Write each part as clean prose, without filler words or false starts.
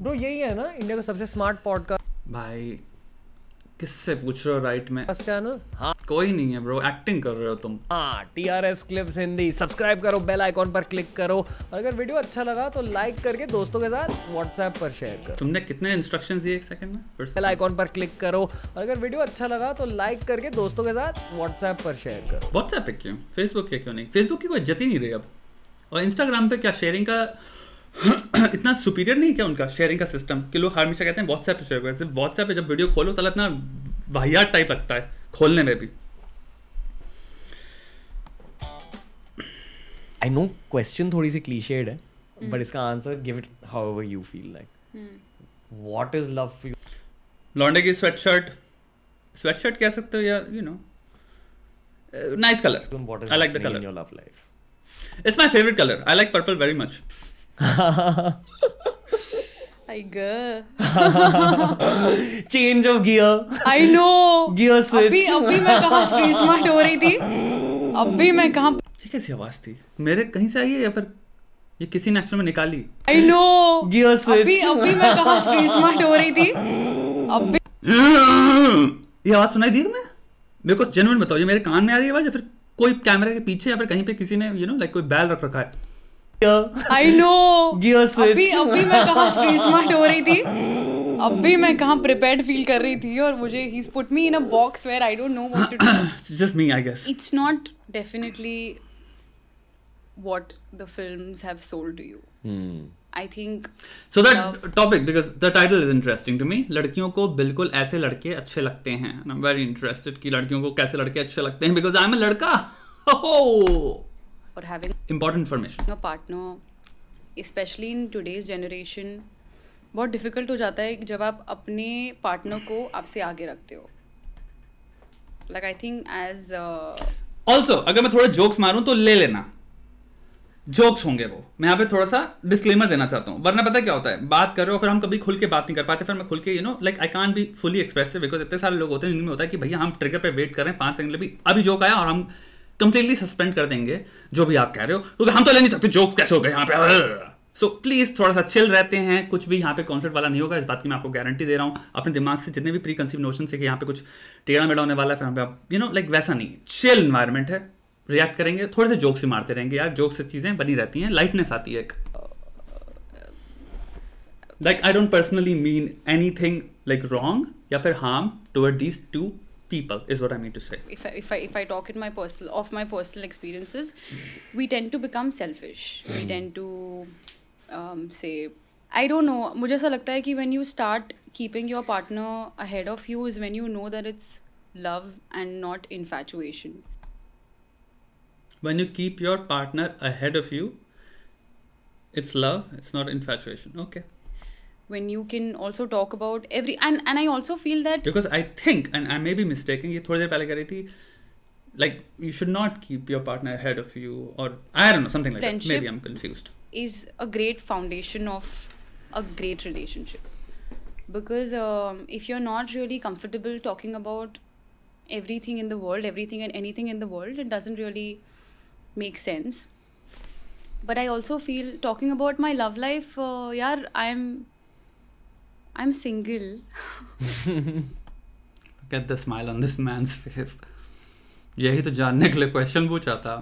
Bro यही है ना इंडिया का सबसे स्मार्ट पॉडकास्ट भाई किससे पूछ रहे हो राइट में? चैनल। हाँ कोई नहीं है ब्रो, एक्टिंग कर रहे हो तुम। हाँ, TRS क्लिप्स हिंदी सब्सक्राइब करो, बेल आइकॉन पर क्लिक करो और अगर वीडियो अच्छा लगा तो लाइक करके दोस्तों के साथ व्हाट्सएप पर शेयर करो। तुमने कितने इंस्ट्रक्शंस दिए एक सेकंड में? फिर से बेल आइकॉन पर क्लिक करो और अगर वीडियो अच्छा लगा तो लाइक करके दोस्तों के साथ व्हाट्सएप पर शेयर करो। व्हाट्सएप पे क्यों? फेसबुक पे क्यों नहीं? फेसबुक की कोई इज्जत ही नहीं रही अब। और इंस्टाग्राम पे क्या शेयरिंग का इतना सुपीरियर नहीं क्या उनका शेयरिंग का सिस्टम कि लोग हमेशा कहते हैं व्हाट्सएप पे शेयर करो। सिर्फ व्हाट्सएप पे जब वीडियो खोलो साला इतना वाहियात टाइप लगता है खोलने में भी। आई नो क्वेश्चन थोड़ी सी क्लीशेड है बट इसका answer give it however you feel like. What is love for you? लॉन्डे की स्वेटशर्ट कह सकते हो या you know nice colour. What is I like the happening color. in your love life? It's my favorite color. I like purple very much. I go. Change of gear. I know. Gear switch. अभी मैं कहाँ street smart हो रही थी? अभी मैं कहाँ? ये कैसी आवाज थी? मेरे कहीं से आई है या फिर ये किसी ने एक्चुअल में निकाली? I know. Gear switch. अभी मैं कहाँ स्ट्रीट स्मार्ट हो रही थी? अभी ये आवाज सुनाई दी मैं? मेरे को जेन्युइन बताओ, ये मेरे कान में आ रही है आवाज या फिर कोई कैमरे के पीछे या फिर कहीं पे किसी ने यू नो लाइक कोई बैल रख रखा है? I know. Gear switch. अभी मैं कहाँ स्ट्रीट स्मार्ट हो रही थी? अभी मैं कहाँ प्रिपेयर्ड फील कर रही थी और मुझे he's put me in a box where I don't know what to do. It's just me, I guess. It's not definitely what the films have sold to you. I think So that topic, because the title is interesting to me. लड़कियों को बिल्कुल ऐसे लड़के अच्छे लगते हैं. And I'm very interested कि लड़कियों को कैसे लड़के अच्छे लगते हैं because I'm a लड़का. Oh, or having important information. a partner, especially in today's generation, बहुत difficult हो जाता है जब आप अपने partner को आपसे आगे रखते हो. Like I think as Also, अगर मैं थोड़े जोक्स मारूं तो ले लेना. जोक्स होंगे वो. मैं यहाँ पे थोड़ा सा डिस्क्लेमर देना चाहता हूँ. वरना पता क्या होता है, बात कर रहे हो फिर हम कभी खुल के बात नहीं कर पाते. फिर मैं खुल के you know like I can't be fully expressive because इतने सारे लोग होते हैं जिनमें होता है कि भैया हम ट्रिगर पे वेट कर रहे हैं 5 सेकंड भी अभी जोक आया और हम कंप्लीटली सस्पेंड कर देंगे जो भी आप कह रहे हो क्योंकि हम तो ले नहीं सकते जोक कैसे हो गए यहाँ पे. सो प्लीज थोड़ा सा चिल रहते हैं. कुछ भी यहाँ पे कॉन्फ्लिक्ट वाला नहीं होगा. इस बात की मैं आपको गारंटी दे रहा हूँ. अपने दिमाग से जितने भी प्री कंसीव नोशन है कि यहाँ पे कुछ टेढ़ा मेढ़ा होने वाला है फिर यहाँ पे आप यू नो लाइक वैसा नहीं. चिल एनवायरमेंट है. रिएक्ट करेंगे, थोड़े से जोक से मारते रहेंगे यार. जोक से चीजें बनी रहती हैं, लाइटनेस आती है एक. Like I don't personally mean anything like wrong या फिर harm toward these two people is what I mean to say. if I talk in my personal experiences, we tend to become selfish. We tend to say I don't know. मुझे ऐसा लगता है कि when you start keeping your partner ahead of you is when you know that it's love and not infatuation. When you keep your partner ahead of you, it's love, it's not infatuation. Okay. When you can also talk about every and I also feel that Because I think, and I may be mistaken, ये थोड़ी देर पहले कह रही थी, like you should not keep your partner ahead of you, or I don't know, something like that. Friendship Maybe I'm confused. is a great foundation of a great relationship. Because if you're not really comfortable talking about everything in the world, everything and anything in the world, it doesn't really make sense. But I also feel talking about my love life, yaar, I'm single. Look at the smile on this man's face. यही तो जानने के लिए question पूछा था.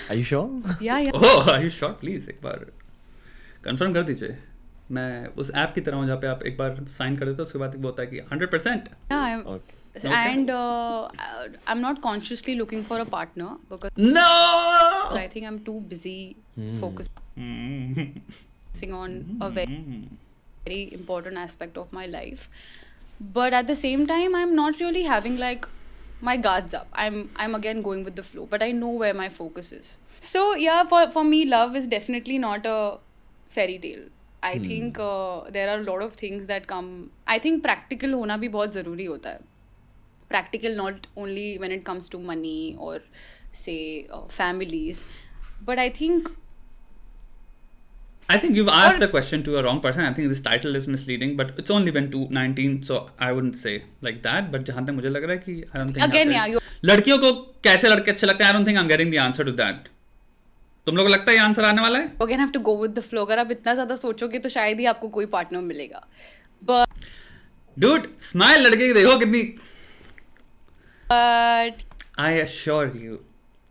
Are you sure? Yeah. Oh, are you sure? Please एक बार confirm कर दीजिए. मैं उस ऐप की तरह हूँ जहाँ पे आप एक बार साइन कर देते हो उसके बाद वो होता है कि 100%. Yeah, Okay. and I'm not consciously looking for a partner because No. I think I'm too busy focusing on a very important aspect of my life. But at the same time, I'm not really having like my guards up. I'm again going with the flow, but I know where my focus is. So yeah, for me, love is definitely not a fairy tale. I think there are a lot of things that come. I think practical होना भी बहुत ज़रूरी होता है. Practical not only when it comes to money or say families, but I think you've asked the question to a wrong person. I think this title is misleading, but it's only been 2:19, so I wouldn't say like that. But जहाँ तक मुझे लग रहा है कि I don't think again yeah, लड़कियों को कैसे लड़के अच्छे लगते हैं, I don't think I'm getting the answer to that. तुम लोग को लगता है ये आंसर आने वाला है? Again, have to go with the flow. अगर आप इतना ज्यादा सोचोगे तो शायद ही आपको कोई पार्टनर मिलेगा. But डूड स्माइल लड़के की देखो कितनी. but आई अश्योर यू,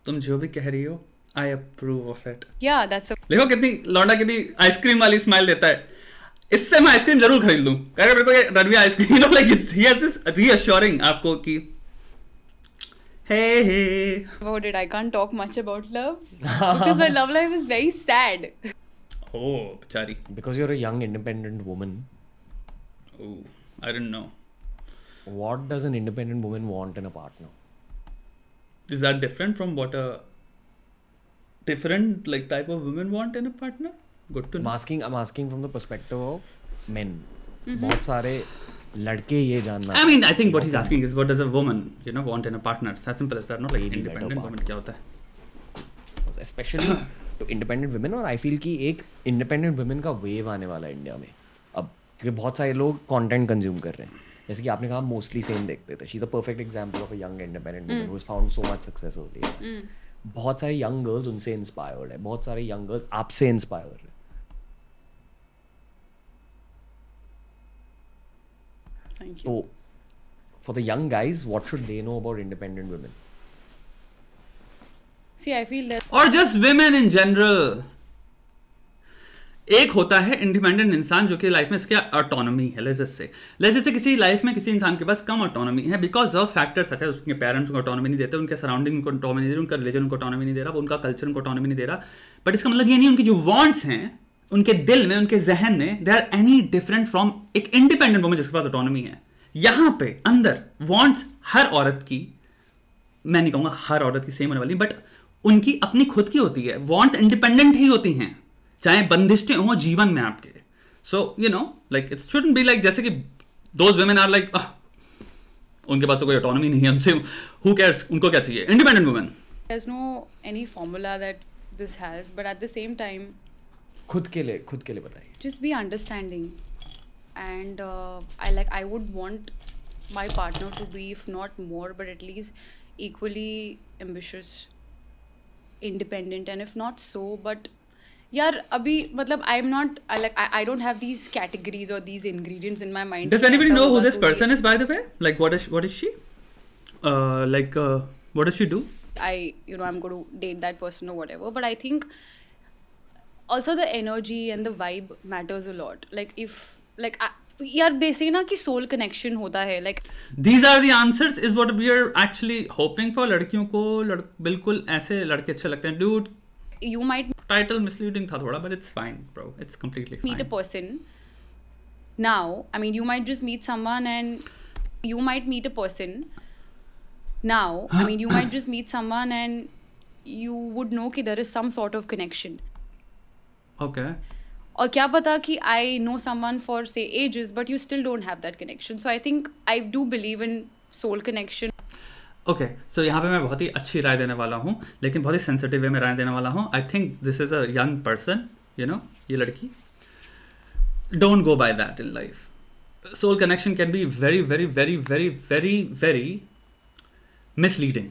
तुम जो भी कह रही हो I approve of it. yeah, that's a देखो कितनी लौंडा कितनी आइसक्रीम वाली स्माइल देता है. इससे मैं आइसक्रीम जरूर खरीद लूं. अगर मेरे को ये Ranveer ice cream, you know like he has this reassuring आपको कि hey. about it. I can't talk much about love because my love life is very sad. Oh, बेचारी. Because you're a young independent woman. Oh, I didn't know. What does an independent woman want in a partner? Is that different from what a different like type of women want in a partner? Good to know. I'm asking from the perspective of men. बहुत सारे लड़के ये जानना. I mean, I think what he's asking is what does a woman, you know, want in a partner? It's as simple as that. Not like Maybe independent better woman क्या होता है? Especially to independent women, और I feel कि एक independent women का wave आने वाला है इंडिया में अब, क्योंकि बहुत सारे लोग content consume कर रहे हैं. जैसे कि आपने कहा mostly same देखते थे. She's a perfect example of a young independent woman who has found so much success early. बहुत सारे young girls उनसे inspired है. बहुत सारे young girls आपसे inspired है. Thank you. So, for the young guys, what should they know about independent women? See, I feel that और just women in general. एक होता है इंडिपेंडेंट इंसान जो कि लाइफ में इसके ऑटोनॉमी है. लेट्स से किसी लाइफ में किसी इंसान के पास कम ऑटोनॉमी है बिकॉज ऑफ फैक्टर्स सच है. उसके पेरेंट्स उनको ऑटोनॉमी नहीं देते, उनके सराउंडिंग उनको ऑटोनॉमी नहीं दे रही, उनका रिलीजन उनको ऑटोनॉमी नहीं दे रहा, उनका कल्चर उनको ऑटोनॉमी नहीं दे रहा. बट इसका मतलब ये नहीं उनकी जो वांट्स हैं उनके दिल में, उनके जहन में, they are any different from एक इंडिपेंडेंट वुमन जिसके पास ऑटोनॉमी है. यहां पे अंदर वांट्स हर औरत की, मैं नहीं कहूंगा हर औरत की सेम होने वाली, बट उनकी अपनी खुद की होती है. वांट्स इंडिपेंडेंट ही होती हैं, चाहे बंदिशें हो जीवन में आपके. So you know like it shouldn't be like जैसे कि दोज वुमेन आर लाइक उनके पास तो कोई ऑटोनॉमी नहीं है, उनसे हु केयर्स, उनको क्या चाहिए. Independent women, there's no any formula that this has, but at the same time, खुद के लिए बताइए. just be understanding. And I would want my partner to be, if not more, but at least equally ambitious, independent, and if not so, but यार अभी मतलब I don't have these categories or these ingredients in my mind. does anybody ऐसा know who होगा this तो ये- person is, by the way? Like what is she? What does she do? I'm going to date that person or whatever, but I think also the energy and the vibe matters a lot. Like if यार they say ना कि soul connection होता है, like These are the answers is what we are actually hoping for. लड़कियों को बिल्कुल ऐसे लड़के अच्छे लगते हैं. Dude, you might title misleading था थोड़ा, but it's fine, bro. It's completely meet a fine. person now. I mean, you might just meet someone and you might meet a person now. I mean, you might just meet someone and you would know कि there is some sort of connection. Okay. और क्या पता कि I know someone for say ages, but you still don't have that connection. So I think I do believe in soul connection. Okay so यहाँ पे मैं बहुत ही अच्छी राय देने वाला हूँ, लेकिन बहुत ही सेंसिटिव वे में राय देने वाला हूँ. I think this is a young person, you know, ये लड़की, don't go by that in life. Soul connection can be very very very very very very misleading,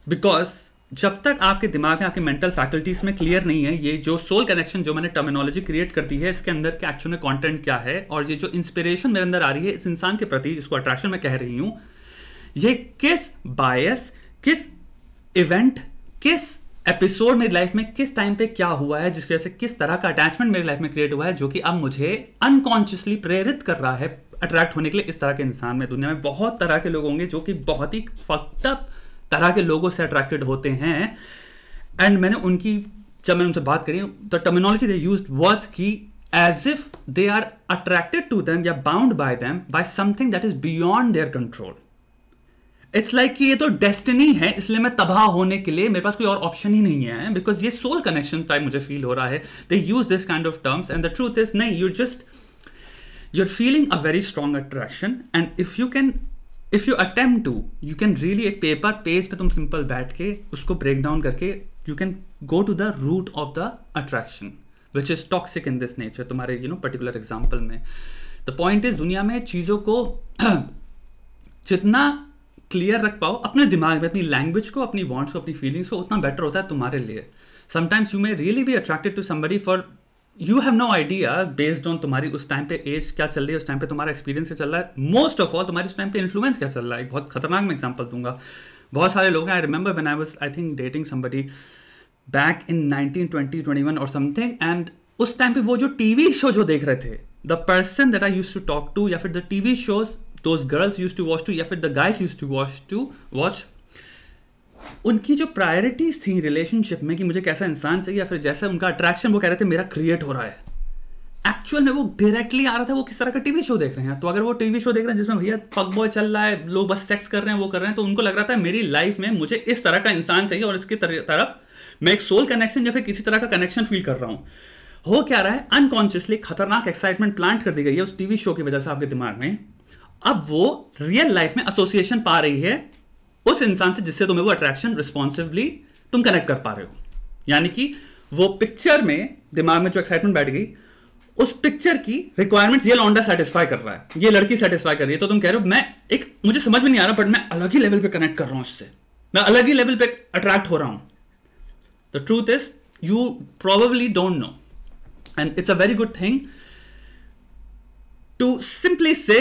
because जब तक आपके दिमाग में, आपके मेंटल फैकल्टीज में क्लियर नहीं है ये जो सोल कनेक्शन जो मैंने टर्मिनोलॉजी क्रिएट करती है, इसके अंदर के एक्चुअल में कंटेंट क्या है, और ये जो इंस्पिरेशन मेरे अंदर आ रही है इस इंसान के प्रति जिसको अट्रैक्शन मैं कह रही हूँ, ये किस बायस, किस इवेंट, किस एपिसोड मेरी लाइफ में किस टाइम पे क्या हुआ है जिसकी वजह से किस तरह का अटैचमेंट मेरी लाइफ में क्रिएट हुआ है जो कि अब मुझे अनकॉन्शियसली प्रेरित कर रहा है अट्रैक्ट होने के लिए इस तरह के इंसान में. दुनिया में बहुत तरह के लोग होंगे जो कि बहुत ही फक्ड अप तरह के लोगों से अट्रैक्टेड होते हैं. एंड मैंने उनकी, जब मैंने उनसे बात करी, the terminology they used was कि as if they are attracted to them या bound by them by something that is beyond their control. It's like कि ये तो डेस्टिनी है, इसलिए मैं तबाह होने के लिए मेरे पास कोई और ऑप्शन ही नहीं है, बिकॉज ये सोल कनेक्शन टाइप मुझे फील हो रहा है. They use this kind of terms and the truth is नहीं, you're feeling a very strong attraction, and if you attempt to, you can really एक पेपर पेज पे तुम simple बैठ के उसको ब्रेक डाउन करके you can go to the root of the attraction which is toxic in this nature. तुम्हारे particular example में the point is दुनिया में चीज़ों को जितना क्लियर रख पाओ अपने दिमाग में, अपनी लैंग्वेज को, अपनी वॉन्ट्स को, अपनी फीलिंग्स को, उतना बेटर होता है तुम्हारे लिए. Sometimes you may really be attracted to somebody for you have no idea based on तुम्हारी उस टाइम पे एज क्या चल रही है, उस टाइम पे तुम्हारा एक्सपीरियंस क्या चल रहा है, मोस्ट ऑफ ऑल तुम्हारी उस टाइम पे इन्फ्लुएंस क्या चल रहा है. एक बहुत खतरनाक मैं एग्जांपल दूंगा. बहुत सारे लोग हैं, I remember when I was I think dating somebody back in 1920-21 और समथिंग, एंड उस टाइम पे वो जो टीवी शो जो देख रहे थे, the person that I used to talk to, या फिर the TV shows those girls used to watch to, या फिर the guys used to watch, उनकी जो प्रायोरिटीज थी रिलेशनशिप में कि मुझे कैसा इंसान चाहिए, या फिर जैसा उनका अट्रैक्शन वो कह रहे थे मेरा क्रिएट हो रहा है, एक्चुअल में वो डायरेक्टली आ रहा था वो किस तरह का टीवी शो देख रहे हैं. तो अगर वो टीवी शो देख रहे हैं जिसमें भैया फक बॉय चल रहा है, लोग बस सेक्स कर रहे हैं, वो कर रहे हैं, तो उनको लग रहा था मेरी लाइफ में मुझे इस तरह का इंसान चाहिए और इसकी तरफ मैं एक सोल कनेक्शन या फिर किसी तरह का कनेक्शन फील कर रहा हूं. हो क्या रहा है, अनकॉन्शियसली खतरनाक एक्साइटमेंट प्लांट कर दी गई है उस टीवी शो की वजह से आपके दिमाग में. अब वो रियल लाइफ में एसोसिएशन पा रही है उस इंसान से जिससे तुम्हें वो अट्रैक्शन रिस्पॉन्सिवली तुम कनेक्ट कर पा रहे हो. यानी कि वो पिक्चर में दिमाग में जो एक्साइटमेंट बैठ गई, उस पिक्चर की रिक्वायरमेंट्स ये लौंडा सेटिस्फाई कर रहा है, ये लड़की सेटिस्फाई कर रही है. तो तुम कह रहे हो मैं एक, मुझे समझ में नहीं आ रहा बट मैं अलग ही लेवल पे कनेक्ट कर रहा हूं उससे, मैं अलग ही लेवल पे अट्रैक्ट हो रहा हूं. The truth is you probably don't know, and it's a very good thing to simply say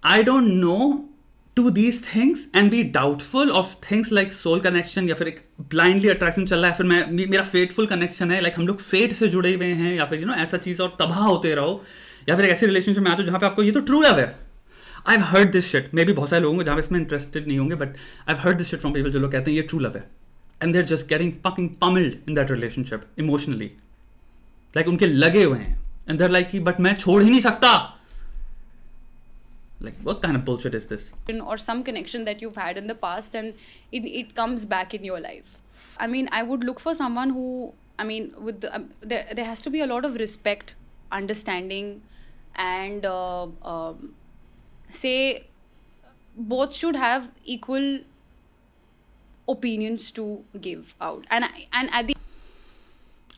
I don't know to these things and be doubtful of things like soul connection, या फिर एक blindly attraction चल रहा है, फिर मेरा faithful connection है, like हम लोग fate से जुड़े हुए हैं, या फिर ऐसा चीज़ और तबाह होते रहो, या फिर एक ऐसी रिलेशनशिप में आते हो जहाँ पे आपको ये तो ट्रू लव है. I've heard this shit, may be बहुत सारे लोग होंगे जहाँ पे इसमें इंटरेस्टेड नहीं होंगे, but I've heard this shit from people जो लोग कहते हैं ये ट्रू लव है, and they're just getting fucking pummeled in that relationship emotionally, like उनके लगे हुए हैं, and they're like कि बट मैं छोड़ ही नहीं सकता. Like, what kind of bullshit is this? Or some connection that you've had in the past, and it comes back in your life. I mean, I would look for someone who, I mean, with there has to be a lot of respect, understanding, and say both should have equal opinions to give out, and at the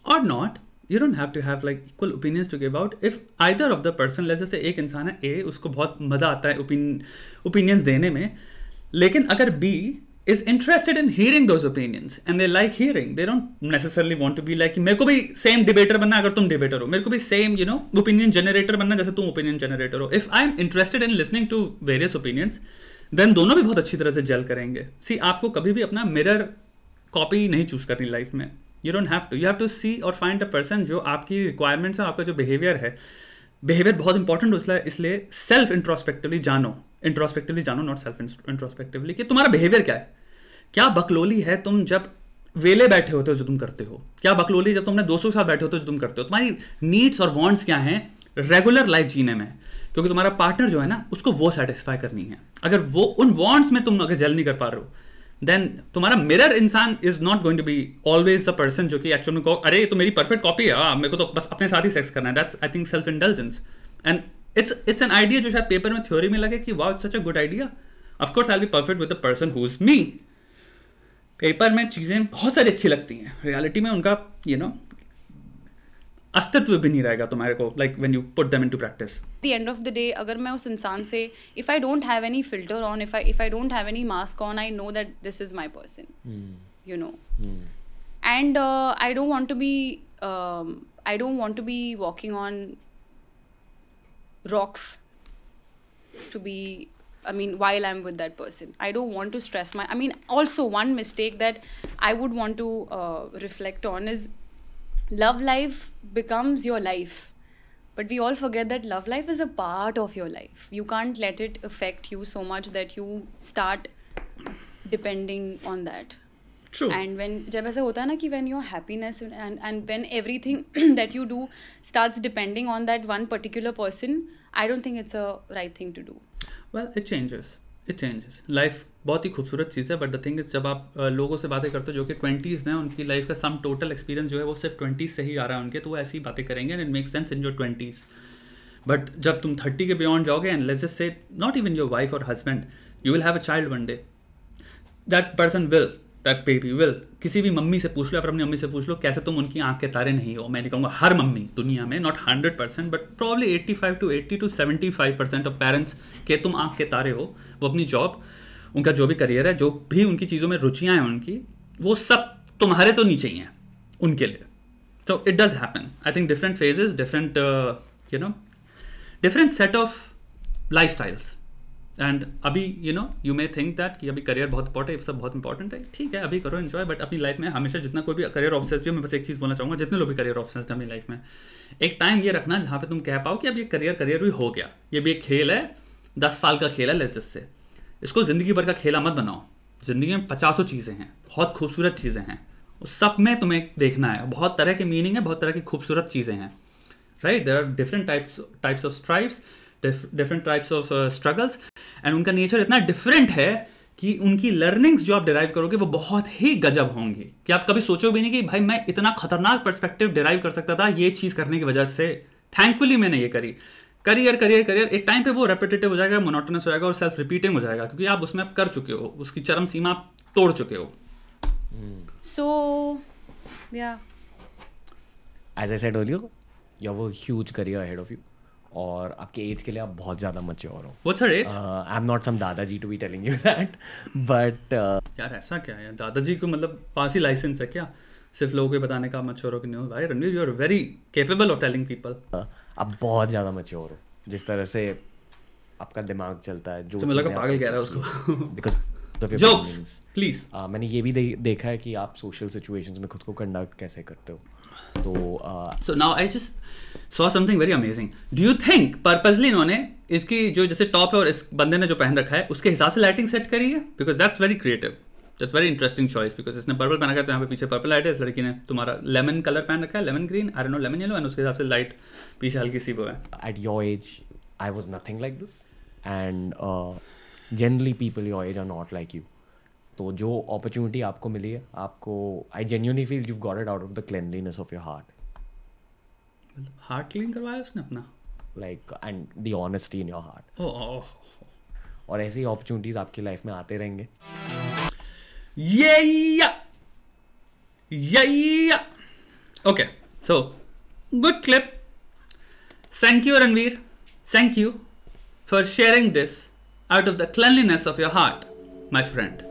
or not. You don't have to have like equal opinions to give out. If either of the person, let's just say एक इंसान है A, उसको बहुत मजा आता है opinions देने में, लेकिन अगर B is interested in hearing those opinions and they like hearing, they don't necessarily want to be like मेरे को भी same debater बनना अगर तुम debater हो, मेरे को भी same opinion generator बनना जैसे तुम opinion generator हो. If I'm interested in listening to various opinions, then दोनों भी बहुत अच्छी तरह से जेल करेंगे. See, आपको कभी भी अपना mirror copy नहीं चूज करनी लाइफ में. You don't have to. You have to see or find a person जो आपकी requirements है, आपका जो behavior है, behavior बहुत important हो, इसलिए self introspectively जानो, not self introspectively, कि तुम्हारा behavior क्या है, क्या बकलोली है तुम जब वेले बैठे होते हो जो तुम करते हो, क्या बकलोली जब तुमने दोस्तों के साथ बैठे होते हो जो तुम करते हो, तुम्हारी नीड्स और वांट्स क्या हैं रेगुलर लाइफ जीने में, क्योंकि तुम्हारा पार्टनर जो है ना उसको वो सेटिस्फाई करनी है. अगर वो उन वांट्स में तुम अगर जल नहीं कर पा रहे हो, देन तुम्हारा मिरर इंसान is not going to be always the person जो कि एक्चुअल में कहो अरे ये तो मेरी परफेक्ट कॉपी है, मेरे को तो बस अपने साथ ही सेक्स करना है. That's I think self indulgence, and it's an idea जो शायद पेपर में थ्योरी में लगे कि wow it's such a good idea. Of course I will be perfect with the person who is me. Paper में चीजें बहुत सारी अच्छी लगती हैं, रियलिटी में उनका अस्तित्व भी नहीं रहेगा तुम्हारे को, like when you put them into practice. the end of the day, अगर मैं उस इंसान से, if I don't have any filter on, if I don't have any mask on, I know that this is my person. And I don't want to be walking on rocks to be, I mean, while I'm with that person. I don't want to stress also one mistake that I would want to reflect on is love life becomes your life, but we all forget that love life is a part of your life. You can't let it affect you so much that you start depending on that. True. And when जब ऐसा होता है ना कि when your happiness and when everything that you do starts depending on that one particular person, I don't think it's a right thing to do. Well, it changes. Life बहुत ही खूबसूरत चीज़ है, but the thing is जब आप लोगों से बातें करते हो जो कि 20s में उनकी लाइफ का सम टोटल एक्सपीरियंस जो है वो सिर्फ 20s से ही आ रहा है उनके, तो वो ऐसी बातें करेंगे and it make sense in your 20s. But जब तुम 30 के बियॉन्ड जाओगे and let's just say not even your wife और husband, you will have a child one day. That person will, that baby will, किसी भी mummy से पूछ लो, फिर अपनी मम्मी से पूछ लो कैसे तुम उनकी आंख के तारे नहीं हो. मैं नहीं कहूँगा हर मम्मी दुनिया में, not 100%, but probably 85 to 80 to 75% of parents के तुम आंख के तारे हो. वो अपनी जॉब, उनका जो भी करियर है, जो भी उनकी चीज़ों में रुचियाँ हैं उनकी, वो सब तुम्हारे तो नीचे ही हैं. उनके लिए. So it does happen. I think different phases, different different set of lifestyles. And अभी यू मे थिंक दैट कि अभी करियर बहुत इंपॉर्टेंट है, सब बहुत इंपॉर्टेंट है, ठीक है अभी करो एंजॉय, बट अपनी लाइफ में हमेशा जितना कोई भी करियर ऑब्सेस्ड है, मैं बस एक चीज़ बोलना चाहूँगा, जितने लोग भी करियर ऑब्सेस्ड है अपनी लाइफ में, एक टाइम ये रखना जहाँ पे तुम कह पाओ कि अब ये करियर भी हो गया, ये भी एक खेल है, 10 साल का खेल है लेट्स से, इसको ज़िंदगी भर का खेला मत बनाओ. ज़िंदगी में 50 चीज़ें हैं, बहुत खूबसूरत चीज़ें हैं, उस सब में तुम्हें देखना है, बहुत तरह के मीनिंग है, बहुत तरह की खूबसूरत चीज़ें हैं, right. There are different types of strives, different types of struggles, and उनका नेचर इतना डिफरेंट है कि उनकी लर्निंग्स जो आप डिराइव करोगे वो बहुत ही गजब होंगी कि आप कभी सोचो भी नहीं कि भाई मैं इतना खतरनाक पर्सपेक्टिव डिराइव कर सकता था ये चीज़ करने की वजह से. थैंकफुली मैंने ये करी. करियर एक टाइम पे वो रेपिटेटिव हो जाएगा, मोनोटोनस हो जाएगा और सेल्फ रिपीटिंग हो जाएगा, क्योंकि आप उसमें कर चुके हो, उसकी चरम सीमा आप तोड़ चुके हो. So yeah, as I said earlier, you have a huge career ahead of you. और आपके एज के लिए आप बहुत ज़्यादा मैच्योर हो. What's her age? I am not some दादाजी to be telling you that, but यार ऐसा क्या है, दादाजी को मतलब पास ही लाइसेंस है क्या सिर्फ लोगों को बताने का मैच्योर हो कि नहीं हो? भाई Ranveer, you are very capable of telling people. आप बहुत ज़्यादा मैच्योर हो, जिस तरह से आपका दिमाग चलता है, जो तो मुझे लगा पागल कह रहा है उसको. Because jokes please. मैंने ये भी देखा है कि आप सोशल सिचुएशंस में खुद को कंडक्ट कैसे करते हो. तो so now I just saw something very amazing. Do you think purposely इन्होंने इसकी जो जैसे टॉप है और इस बंदे ने जो पहन रखा है उसके हिसाब से लाइटिंग सेट करी है? Because that's very creative, that's very interesting choice. Because इसने पर्पल पहना है तो यहाँ पे पीछे पर्पल लाइट है, इस लड़की ने तुम्हारा लेमन कलर पहन रखा है, lemon green, I don't no, lemon yellow, and उसके हिसाब से लाइट पीछे हल्की सी वो है. at your age I was nothing like this, and generally people your age are not like you. तो जो अपॉर्चुनिटी आपको मिली है, आपको I genuinely feel you've got it out of the cleanliness of your heart, heart clean करवाया उसने अपना, like and the honesty in your heart. और ऐसी अपॉर्चुनिटीज आपकी लाइफ में आते रहेंगे. Okay, so good clip. Thank you Ranveer, thank you for sharing this out of the cleanliness of your heart, my friend.